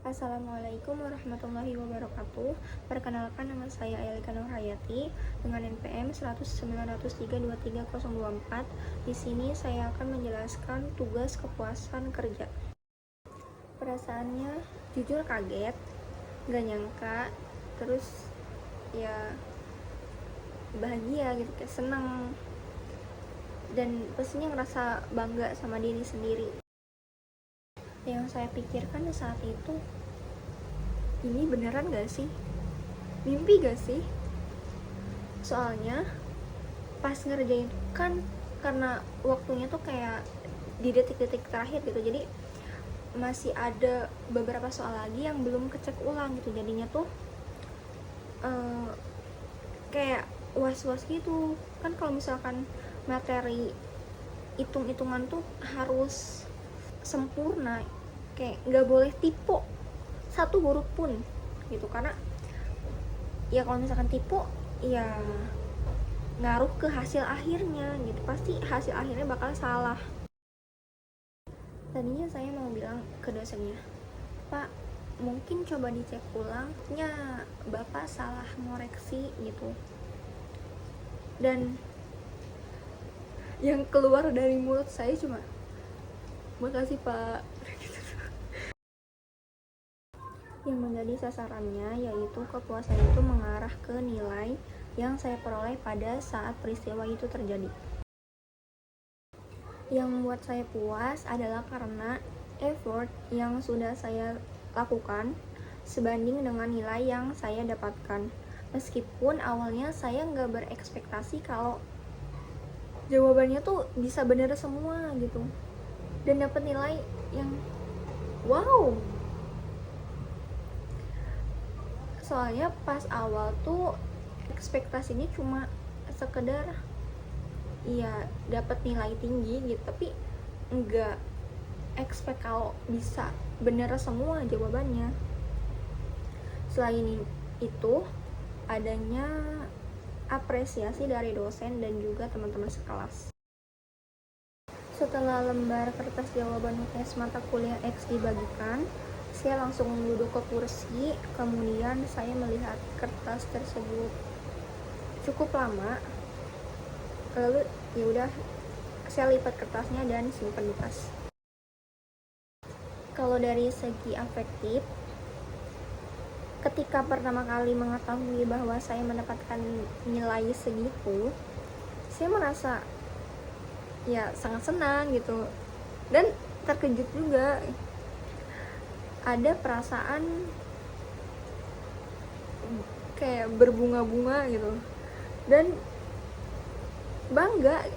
Assalamualaikum warahmatullahi wabarakatuh. Perkenalkan, nama saya Ailika Nurhayati dengan NPM 109032304. Di sini saya akan menjelaskan tugas kepuasan kerja. Perasaannya jujur kaget, gak nyangka, terus ya bahagia gitu, kayak seneng, dan pastinya ngerasa bangga sama diri sendiri. Yang saya pikirkan saat itu, ini beneran gak sih? Mimpi gak sih? Soalnya pas ngerjain kan, karena waktunya tuh kayak di detik-detik terakhir gitu, jadi masih ada beberapa soal lagi yang belum kecek ulang gitu. Jadinya tuh kayak was-was gitu kan. Kalau misalkan materi hitung-hitungan tuh harus sempurna, kayak nggak boleh tipe satu huruf pun gitu, karena ya kalau misalkan tipe ya ngaruh ke hasil akhirnya gitu, pasti hasil akhirnya bakal salah. Tadinya saya mau bilang ke dosennya, Pak, mungkin coba dicek ulangnya, Bapak salah ngoreksi gitu. Dan yang keluar dari mulut saya cuma, makasih Pak. Yang menjadi sasarannya yaitu kepuasan itu mengarah ke nilai yang saya peroleh pada saat peristiwa itu terjadi. Yang membuat saya puas adalah karena effort yang sudah saya lakukan sebanding dengan nilai yang saya dapatkan. Meskipun awalnya saya nggak berekspektasi kalau jawabannya tuh bisa bener semua gitu, dan dapat nilai yang wow. Soalnya pas awal tuh ekspektasinya cuma sekedar ya dapat nilai tinggi gitu, tapi enggak expect kalau bisa bener semua jawabannya. Selain itu, adanya apresiasi dari dosen dan juga teman-teman sekelas. Setelah lembar kertas jawaban UTS mata kuliah X dibagikan, saya langsung duduk ke kursi. Kemudian saya melihat kertas tersebut cukup lama. Lalu ya udah, saya lipat kertasnya dan simpan di tas. Kalau dari segi afektif, ketika pertama kali mengetahui bahwa saya mendapatkan nilai segitu, saya merasa ya sangat senang gitu, dan terkejut juga. Ada perasaan kayak berbunga-bunga gitu, dan bangga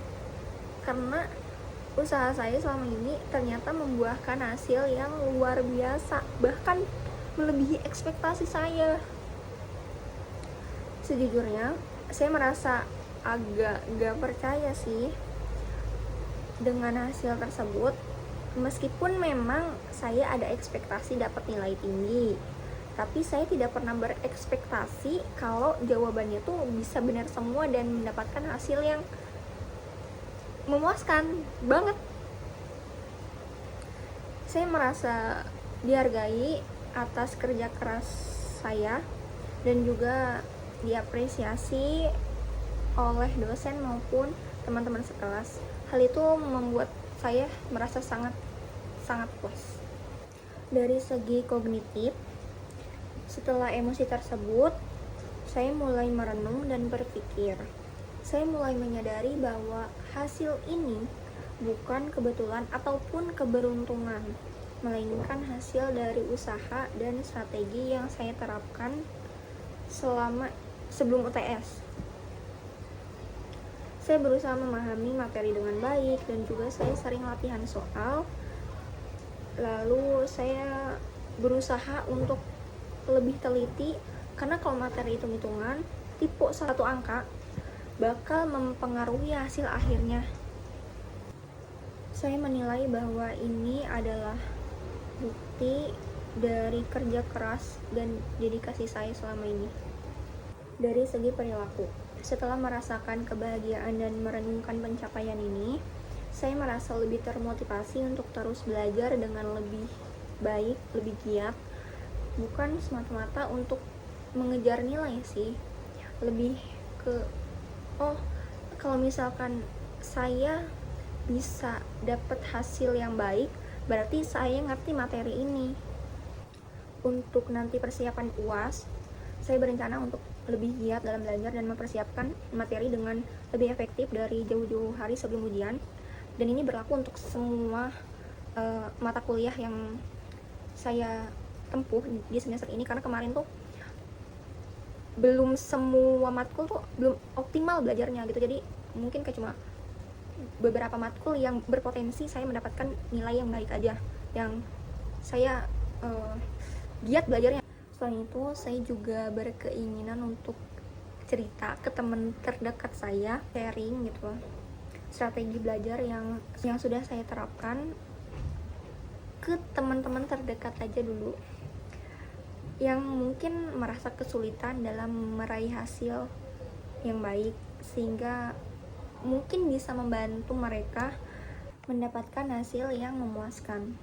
karena usaha saya selama ini ternyata membuahkan hasil yang luar biasa, bahkan melebihi ekspektasi saya. Sejujurnya saya merasa agak gak percaya sih dengan hasil tersebut. Meskipun memang saya ada ekspektasi dapat nilai tinggi, tapi saya tidak pernah berekspektasi kalau jawabannya tuh bisa benar semua dan mendapatkan hasil yang memuaskan banget. Saya merasa dihargai atas kerja keras saya dan juga diapresiasi oleh dosen maupun teman-teman sekelas. Hal itu membuat saya merasa sangat puas. Dari segi kognitif, setelah emosi tersebut, saya mulai merenung dan berpikir. Saya mulai menyadari bahwa hasil ini bukan kebetulan ataupun keberuntungan, melainkan hasil dari usaha dan strategi yang saya terapkan sebelum UTS. Saya berusaha memahami materi dengan baik dan juga saya sering latihan soal. Lalu saya berusaha untuk lebih teliti, karena kalau materi hitung-hitungan tipe satu angka bakal mempengaruhi hasil akhirnya. Saya menilai bahwa ini adalah bukti dari kerja keras dan dedikasi saya selama ini. Dari segi perilaku, setelah merasakan kebahagiaan dan merenungkan pencapaian ini, saya merasa lebih termotivasi untuk terus belajar dengan lebih baik, lebih giat, bukan semata-mata untuk mengejar nilai sih, lebih ke oh kalau misalkan saya bisa dapat hasil yang baik berarti saya ngerti materi ini. Untuk nanti persiapan UAS, saya berencana untuk lebih giat dalam belajar dan mempersiapkan materi dengan lebih efektif dari jauh-jauh hari sebelum ujian. Dan ini berlaku untuk semua mata kuliah yang saya tempuh di semester ini, karena kemarin tuh belum semua matkul tuh belum optimal belajarnya gitu. Jadi mungkin kayak cuma beberapa matkul yang berpotensi saya mendapatkan nilai yang baik aja, yang saya giat belajarnya. Selain itu, saya juga berkeinginan untuk cerita ke teman terdekat saya, sharing gitu loh, strategi belajar yang sudah saya terapkan ke teman-teman terdekat aja dulu, yang mungkin merasa kesulitan dalam meraih hasil yang baik, sehingga mungkin bisa membantu mereka mendapatkan hasil yang memuaskan.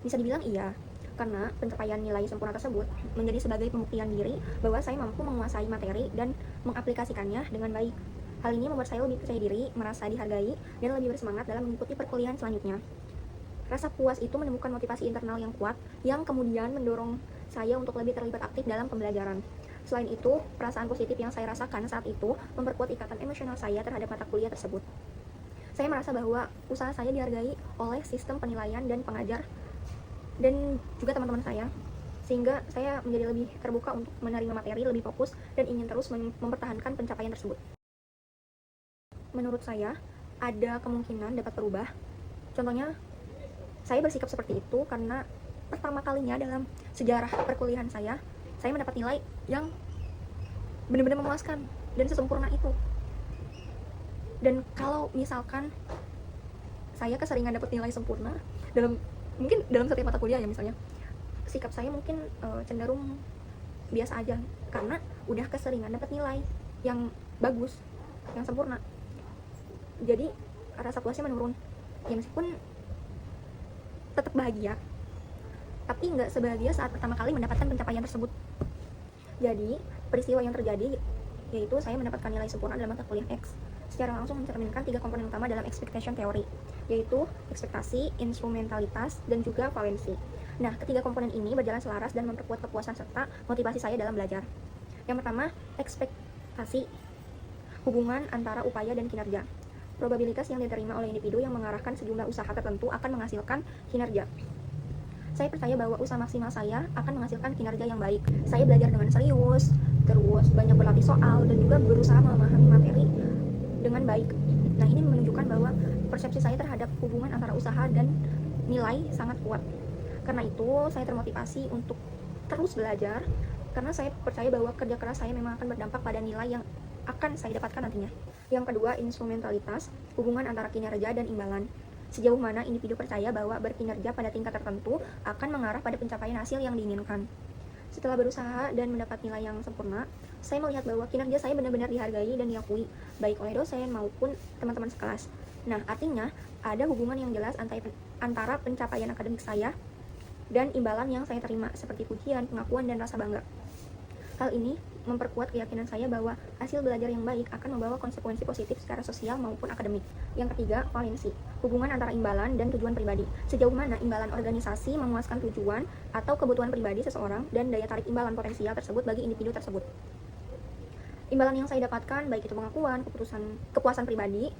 Bisa dibilang iya, karena pencapaian nilai sempurna tersebut menjadi sebagai pembuktian diri bahwa saya mampu menguasai materi dan mengaplikasikannya dengan baik. Hal ini membuat saya lebih percaya diri, merasa dihargai, dan lebih bersemangat dalam mengikuti perkuliahan selanjutnya. Rasa puas itu menemukan motivasi internal yang kuat, yang kemudian mendorong saya untuk lebih terlibat aktif dalam pembelajaran. Selain itu, perasaan positif yang saya rasakan saat itu memperkuat ikatan emosional saya terhadap mata kuliah tersebut. Saya merasa bahwa usaha saya dihargai oleh sistem penilaian dan pengajar dan juga teman-teman saya, sehingga saya menjadi lebih terbuka untuk menerima materi, lebih fokus, dan ingin terus mempertahankan pencapaian tersebut. Menurut saya, ada kemungkinan dapat berubah. Contohnya, saya bersikap seperti itu karena pertama kalinya dalam sejarah perkuliahan saya mendapat nilai yang benar-benar memuaskan dan sesempurna itu. Dan kalau misalkan saya keseringan dapat nilai sempurna mungkin dalam setiap mata kuliah ya, misalnya sikap saya mungkin cenderung biasa aja karena udah keseringan dapat nilai yang bagus, yang sempurna. Jadi rasa puasnya menurun. Ya meskipun tetap bahagia, tapi nggak sebahagia saat pertama kali mendapatkan pencapaian tersebut. Jadi peristiwa yang terjadi yaitu saya mendapatkan nilai sempurna dalam mata kuliah X secara langsung mencerminkan 3 komponen utama dalam expectation theory, yaitu ekspektasi, instrumentalitas, dan juga valensi. Nah, ketiga komponen ini berjalan selaras dan memperkuat kepuasan serta motivasi saya dalam belajar. Yang pertama, ekspektasi, hubungan antara upaya dan kinerja. Probabilitas yang diterima oleh individu yang mengarahkan sejumlah usaha tertentu akan menghasilkan kinerja. Saya percaya bahwa usaha maksimal saya akan menghasilkan kinerja yang baik. Saya belajar dengan serius, terus banyak berlatih soal, dan juga berusaha memahami materi dengan baik. Nah, ini menunjukkan bahwa persepsi saya terhadap hubungan antara usaha dan nilai sangat kuat. Karena itu, saya termotivasi untuk terus belajar, karena saya percaya bahwa kerja keras saya memang akan berdampak pada nilai yang akan saya dapatkan nantinya. Yang kedua, instrumentalitas, hubungan antara kinerja dan imbalan. Sejauh mana individu percaya bahwa berkinerja pada tingkat tertentu akan mengarah pada pencapaian hasil yang diinginkan. Setelah berusaha dan mendapat nilai yang sempurna, saya melihat bahwa kinerja saya benar-benar dihargai dan diakui, baik oleh dosen maupun teman-teman sekelas. Nah, artinya ada hubungan yang jelas antara pencapaian akademik saya dan imbalan yang saya terima, seperti pujian, pengakuan, dan rasa bangga. Hal ini memperkuat keyakinan saya bahwa hasil belajar yang baik akan membawa konsekuensi positif secara sosial maupun akademik. Yang ketiga, valensi, hubungan antara imbalan dan tujuan pribadi. Sejauh mana imbalan organisasi memuaskan tujuan atau kebutuhan pribadi seseorang dan daya tarik imbalan potensial tersebut bagi individu tersebut. Imbalan yang saya dapatkan, baik itu pengakuan, kepuasan pribadi,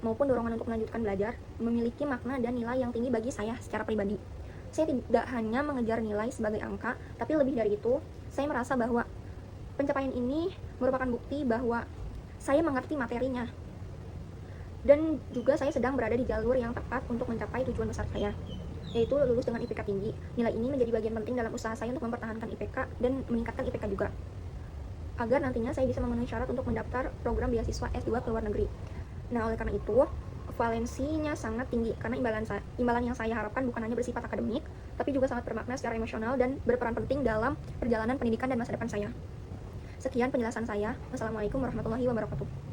maupun dorongan untuk melanjutkan belajar, memiliki makna dan nilai yang tinggi bagi saya secara pribadi. Saya tidak hanya mengejar nilai sebagai angka, tapi lebih dari itu, saya merasa bahwa pencapaian ini merupakan bukti bahwa saya mengerti materinya. Dan juga saya sedang berada di jalur yang tepat untuk mencapai tujuan besar saya, yaitu lulus dengan IPK tinggi. Nilai ini menjadi bagian penting dalam usaha saya untuk mempertahankan IPK dan meningkatkan IPK juga, agar nantinya saya bisa memenuhi syarat untuk mendaftar program beasiswa S2 ke luar negeri. Nah, oleh karena itu, valensinya sangat tinggi, karena imbalan yang saya harapkan bukan hanya bersifat akademik, tapi juga sangat bermakna secara emosional dan berperan penting dalam perjalanan pendidikan dan masa depan saya. Sekian penjelasan saya. Wassalamualaikum warahmatullahi wabarakatuh.